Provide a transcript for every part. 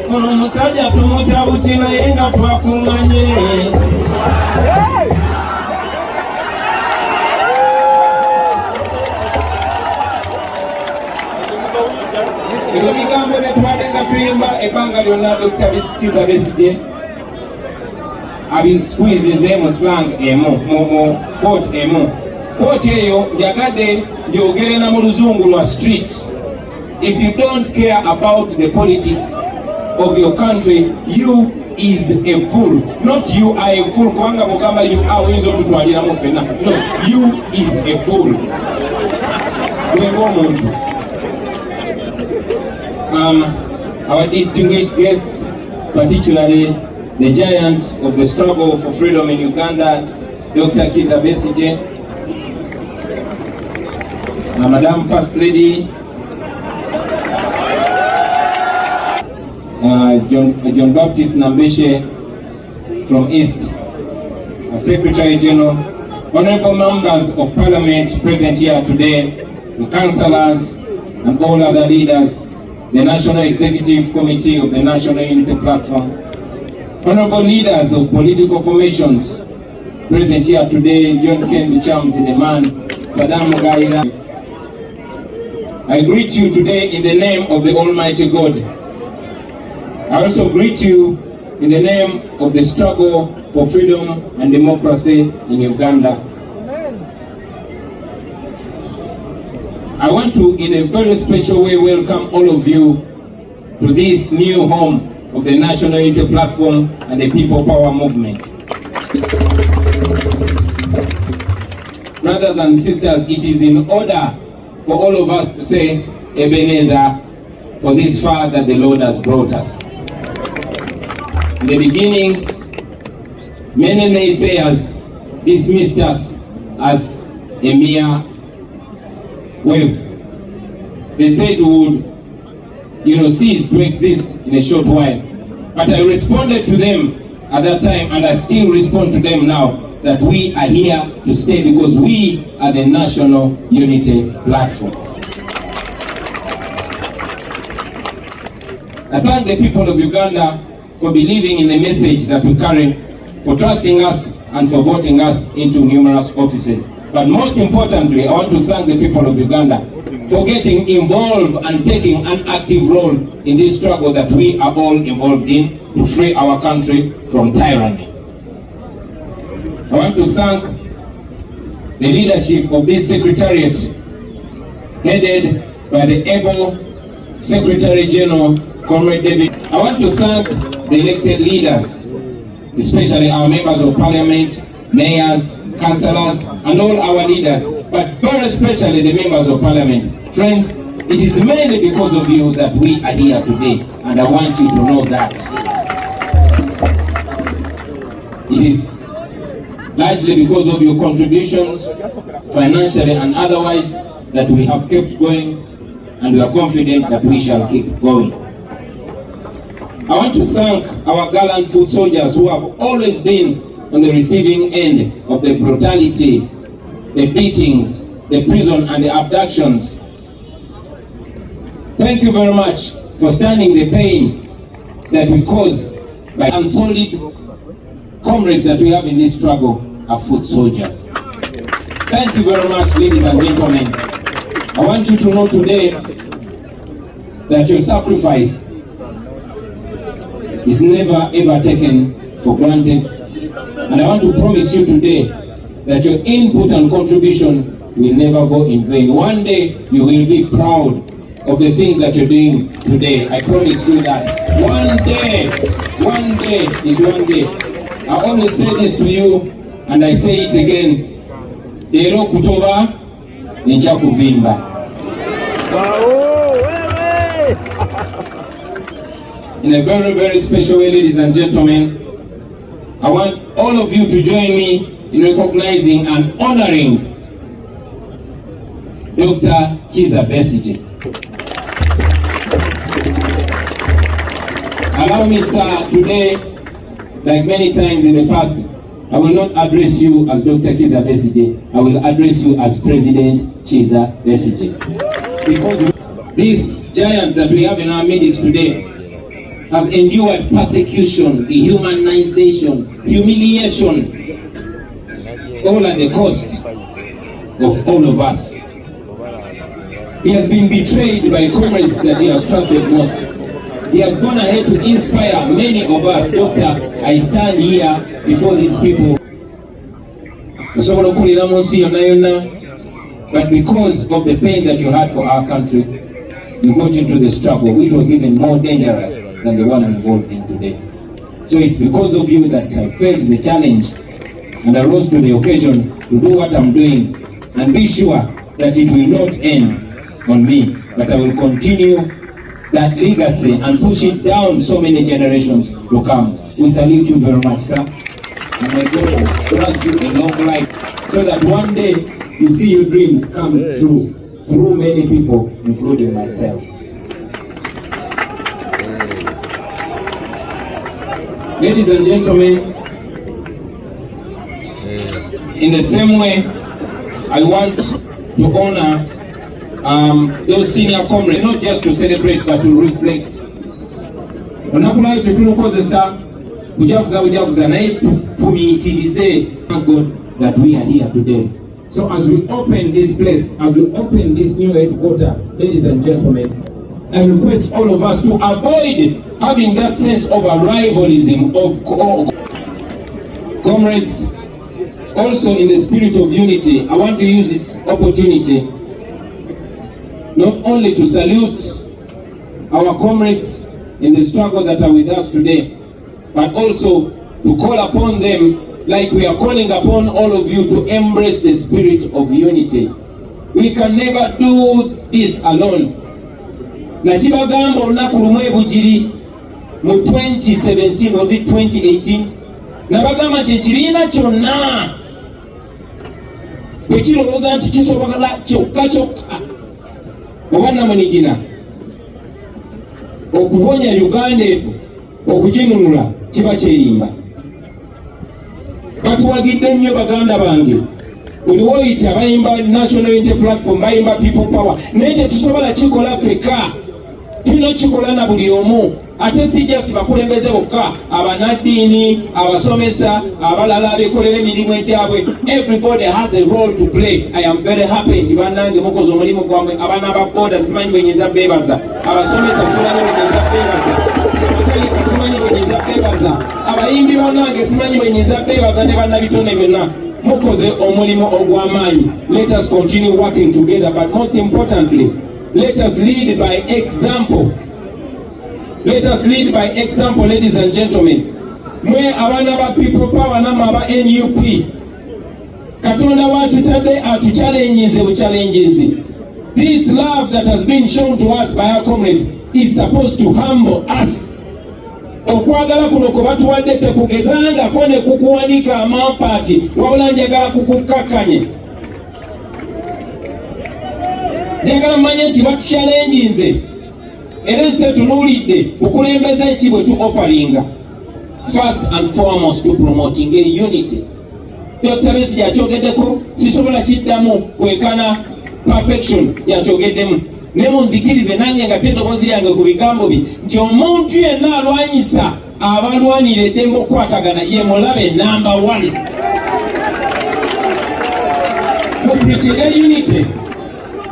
Ono musajja tumutabukira naye nga twakuŋŋanye. Ebyo bigambo bye tubadde nga tuyimba ebbanga lyonna Dr. Kizza Besigye abisqueezeze mu slang emu, mu quote emu. Quote eyo njagadde ngyogere na mu luzungu lwa street. If you don't care about the politics of your country, you is a fool. Not you are a fool. Kubanga bugamba you are oyinza otutwaliramu ffenna. No, you is a fool. Gwenga omuntu. Our distinguished guests, particularly the giant of the struggle for freedom in Uganda, Dr. Kizza Besigye, Madam First Lady, John Baptist Nambeshe from East, Secretary General, honorable members of Parliament present here today, the councillors and all other leaders, the National Executive Committee of the National Unity Platform, honorable leaders of political formations present here today, John Ken Bicham Zideman, Saddam Mugaira. I greet you today in the name of the Almighty God. I also greet you in the name of the struggle for freedom and democracy in Uganda. I want to, in a very special way, welcome all of you to this new home of the National Unity Platform and the People Power Movement. Brothers and sisters, it is in order for all of us to say, Ebenezer, for this far that the Lord has brought us. In the beginning, many naysayers dismissed us as a mere wave. They said we would, cease to exist in a short while. But I responded to them at that time, and I still respond to them now, that we are here to stay because we are the National Unity Platform. I thank the people of Uganda for believing in the message that we carry, for trusting us and for voting us into numerous offices. But most importantly, I want to thank the people of Uganda for getting involved and taking an active role in this struggle that we are all involved in to free our country from tyranny. I want to thank the leadership of this secretariat, headed by the able Secretary General, Comrade David. I want to thank the elected leaders, especially our members of parliament, mayors, councillors, and all our leaders, but very especially the members of parliament. Friends, it is mainly because of you that we are here today, and I want you to know that. It is largely because of your contributions, financially and otherwise, that we have kept going, and we are confident that we shall keep going. I want to thank our gallant foot soldiers who have always been on the receiving end of the brutality, the beatings, the prison and the abductions. Thank you very much for standing the pain that we cause by unsolid comrades that we have in this struggle are foot soldiers. Thank you very much, ladies and gentlemen. I want you to know today that your sacrifice is never ever taken for granted. And I want to promise you today that your input and contribution will never go in vain. One day you will be proud of the things that you're doing today. I promise you that. One day is one day. I always say this to you, and I say it again. Ero kutoba, ninja kuvimba. In a very, very special way, ladies and gentlemen, I want all of you to join me in recognizing and honoring Dr. Kizza Besigye. Allow me, sir, today, like many times in the past, I will not address you as Dr. Kizza Besigye. I will address you as President Kizza Besigye. Because This giant that we have in our midst today has endured persecution, dehumanization, humiliation, all at the cost of all of us. He has been betrayed by comrades that he has trusted most. He has gone ahead to inspire many of us. Doctor, I stand here before these people. But because of the pain that you had for our country, you got into the struggle, which was even more dangerous than the one involved in today. So it's because of you that I felt the challenge and I rose to the occasion to do what I'm doing, and be sure that it will not end on me, but I will continue that legacy and push it down so many generations to come. We salute you very much, sir. And may God grant you a long life so that one day you see your dreams come true through many people, including myself. Ladies and gentlemen, in the same way, I want to honor those senior comrades, not just to celebrate but to reflect. God that we are here today. So as we open this place, as we open this new headquarters, ladies and gentlemen, I request all of us to avoid having that sense of a rivalism of comrades. Also, in the spirit of unity, I want to use this opportunity not only to salute our comrades in the struggle that are with us today, but also to call upon them, like we are calling upon all of you, to embrace the spirit of unity. We can never do this alone. Nachibagamba olunaku lumu ebugiri mu 2017, was it 2018? Nabagamba nti ekibiina kyonna bwe kirowooza nti kisobola kyokka oba namunigina okuvonya Uganda okuginunula kiba kyerimba. Batuwagidde nnyo baganda bange, buli woyita bayimba National Unity Platform, bayimba People Power, naye tetusobola kikola ffekka, tulina kikola na buli omu. Ate sijja sibakulembeze bokka, abanaddiini, abasomesa, abalala abekolera emirimu egyabwe. Everybody has a role to play. I am very happy nti bannange mukoze omulimu gwamwe. Abaana ba boda simanyi bwenyinza beebaza, abasomesa simanyi bwenyinza beebaza, abakalika simanyi bwenyinza beebaza, abayimbi bannange simanyi bwenyinza beebaza, ne bannabitone byonna mukoze omulimu ogw'amaanyi. Let us continue working together, but most importantly, let us lead by example. Let us lead by example, ladies and gentlemen. Mwe abana ba People Power nama aba NUP, Katonda watutadde atuchallenges buchallenges. This love that has been shown to us by our comrades is supposed to humble us. Okwagala kuno kwe batuwadde tekugezangako ne kukuwanika amampaati, wabula njagala kukukkakkanye. Njagala mmanye nti batuchallenges. Era nse tunuulidde bukulembeze ki bwe tu offeringa. First and foremost to promoting a unity. Dr. Besigye yakyogeddeko, sisobola kiddamu kwekana perfection yakyogeddemu. Ne munzikirize nange nga teddoboozi lyange ku bigambo bye nti omuntu yenna alwanyisa abalwanira eddembe okukwatagana ye mulabe number 1. Mupreaching unity.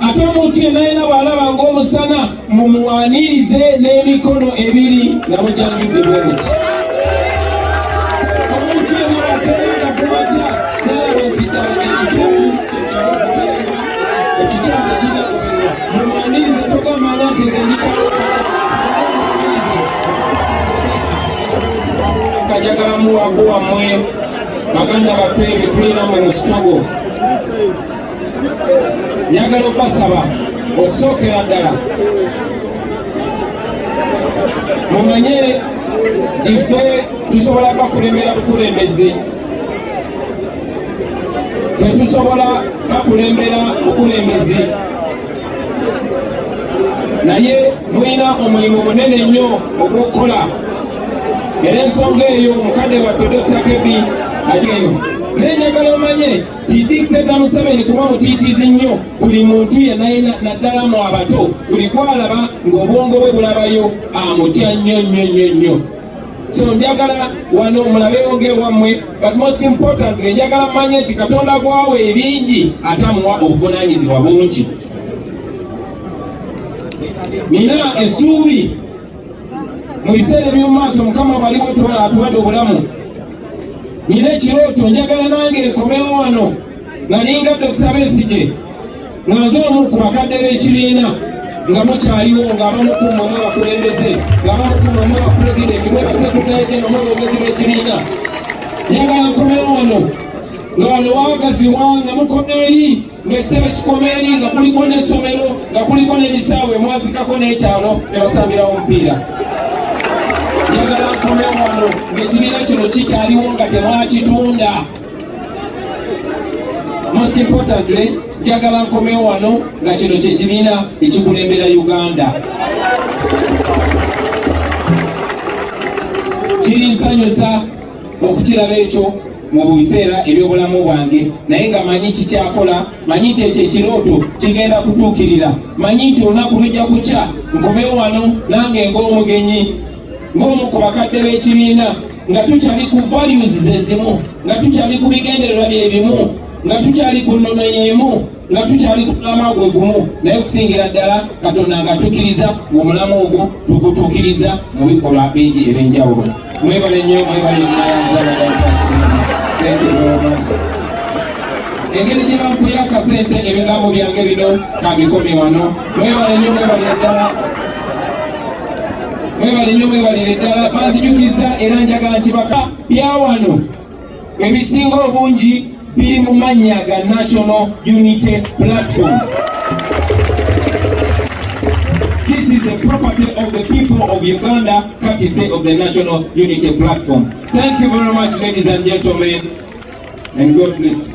Ate omuntu yenna alina bw'alaba ng'omusana mumuwaanirize n'emikono ebiri nga mujanjudde bwe muti. Omuntu yenna bw'akeerera ku makya n'alaba nti ddala ekituufu ekikyamu ekiragobererwa, mumuwaanirize togambanga nti nze njagala muwago wammwe baganda baffe bye tulina mu struggle. Njagala okubasaba okusookera ddala mumanye nti ffe tusobola bakulembera bukulembeze, tetusobola bakulembera bukulembeze, naye mulina omulimu munene nnyo ogw'okukola. Era ensonga eyo mukadde waffe Dr. Kebi ageno Nenjagala omanye ti dictator Museveni kuba mutiitiizi nnyo buli muntu yenna naddala mu abato buli gwalaba ng'obwongo bwe bulabayo amutya nnyo. So njagala wano mulabeewo ng'ewammwe, but most importantly njagala mmanye nti Katonda gwawa ebingi ate amuwa obuvunaanyizibwa bungi. Nina essuubi mu biseera eby'omu maaso Mukama bw'alimu atuwadde obulamu. Nina ekirooto njagala nange nkomewo wano nga ninga Dr. Besigye nga nze omu ku bakadde b'ekibiina nga mukyaliwo ng'abamu ku mmwe bakulembeze ng'abamu ku mmwe bapulezidenti mwe basekretary general mwebogezi b'ekibiina. Njagala nkomewo wano nga wano waagazibwa nga mukoma eri ng'ekitebe kikoma eri nga kuliko n'essomero nga kuliko n'ebisaawe mwazikako n'ekyalo ne basambirawo omupiira. Njagala nkomewo wano ng'ekibiina kino kikyaliwo nga temwakitunda. Most importantly, njagala nkomewo wano nga kino kyekibiina ekikulembera Uganda. Kirinsanyusa okukiraba ekyo mu biseera eby'obulamu bwange, naye nga manyi kikyakola, manyi nti ekyo ekirooto kigenda kutuukirira, manyi nti olunaku lujja kukya nkomewo wano nange ng'omugenyi, ng'omu ku bakadde b'ekibiina, nga tukyali ku values zezimu, nga tukyali ku bigendererwa bye bimu, nga tukyali ku nnono y'emu, nga tukyali ku mulamu gwe gumu, naye okusingira ddala Katonda nga tukkiriza ng'omulamu ogwo tugutuukiriza mu bikolwa bingi eby'enjawulo. Mwebale nnyo, mwebale engeri gye banfuya akasente ebigambo byange bino kabikomi wano. Mwebale nnyo, mwebale ddala. Mwebale nnyo, mwebalire ddala. Banzijukiza era njagala nkibaka bya wano ebisinga obungi biri mu mannya ga National Unity Platform. This is the property of the people of Uganda, courtesy of the National Unity Platform. Thank you very much, ladies and gentlemen, and God bless you.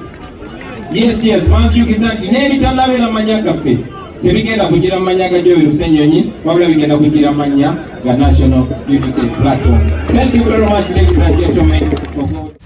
Yes, banzijukiza nti n'ebitanabeera manya gaffe tebigenda kugira manya ga Joel Ssenyonyi, wabula bigenda kugira manya ga National Unity Platform. Thank you very much, ladies and gentlemen.